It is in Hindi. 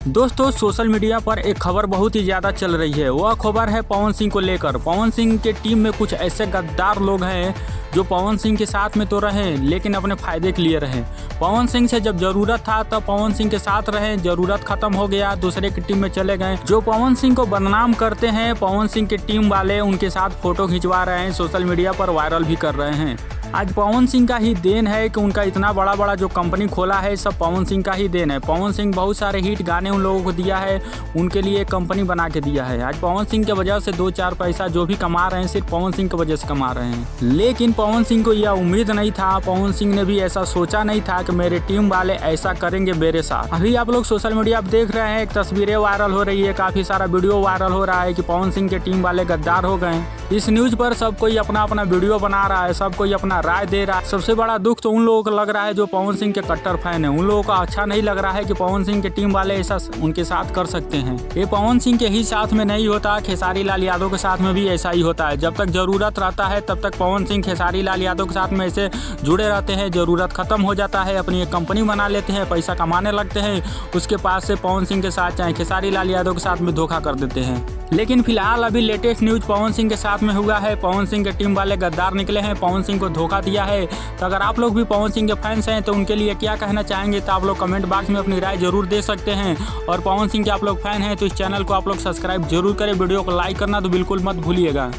दोस्तों सोशल मीडिया पर एक खबर बहुत ही ज़्यादा चल रही है। वह खबर है पवन सिंह को लेकर। पवन सिंह के टीम में कुछ ऐसे गद्दार लोग हैं जो पवन सिंह के साथ में तो रहे लेकिन अपने फायदे के लिए रहे। पवन सिंह से जब जरूरत था तब पवन सिंह के साथ रहे, जरूरत खत्म हो गया दूसरे की टीम में चले गए। जो पवन सिंह को बदनाम करते हैं, पवन सिंह के टीम वाले उनके साथ फोटो खिंचवा रहे हैं, सोशल मीडिया पर वायरल भी कर रहे हैं। आज पवन सिंह का ही देन है कि उनका इतना बड़ा बड़ा जो कंपनी खोला है सब पवन सिंह का ही देन है। पवन सिंह बहुत सारे हिट गाने उन लोगों को दिया है, उनके लिए एक कंपनी बना के दिया है। आज पवन सिंह के वजह से 2-4 पैसा जो भी कमा रहे हैं सिर्फ पवन सिंह की वजह से कमा रहे हैं। लेकिन पवन सिंह को यह उम्मीद नहीं था, पवन सिंह ने भी ऐसा सोचा नहीं था कि मेरे टीम वाले ऐसा करेंगे मेरे साथ। अभी आप लोग सोशल मीडिया पर देख रहे हैं, एक तस्वीरें वायरल हो रही है, काफ़ी सारा वीडियो वायरल हो रहा है कि पवन सिंह के टीम वाले गद्दार हो गए। इस न्यूज़ पर सब कोई अपना अपना वीडियो बना रहा है, सब कोई अपना राय दे रहा है। सबसे बड़ा दुख तो उन लोगों को लग रहा है जो पवन सिंह के कट्टर फैन है। उन लोगों को अच्छा नहीं लग रहा है कि पवन सिंह के टीम वाले ऐसा उनके साथ कर सकते हैं। ये पवन सिंह के ही साथ में नहीं होता, खेसारी लाल यादव के साथ में भी ऐसा ही होता है। जब तक जरूरत रहता है तब तक पवन सिंह खेसारी लाल यादव के साथ में ऐसे जुड़े रहते हैं। जरूरत खत्म हो जाता है, अपनी एक कंपनी बना लेते हैं, पैसा कमाने लगते हैं, उसके पास से पवन सिंह के साथ चाहे खेसारी लाल यादव के साथ में धोखा कर देते हैं। लेकिन फिलहाल अभी लेटेस्ट न्यूज पवन सिंह के साथ में हुआ है। पवन सिंह के टीम वाले गद्दार निकले हैं, पवन सिंह को धोखा दिया है। तो अगर आप लोग भी पवन सिंह के फैंस हैं तो उनके लिए क्या कहना चाहेंगे तो आप लोग कमेंट बॉक्स में अपनी राय जरूर दे सकते हैं। और पवन सिंह के आप लोग फैन हैं तो इस चैनल को आप लोग सब्सक्राइब जरूर करें, वीडियो को लाइक करना तो बिल्कुल मत भूलिएगा।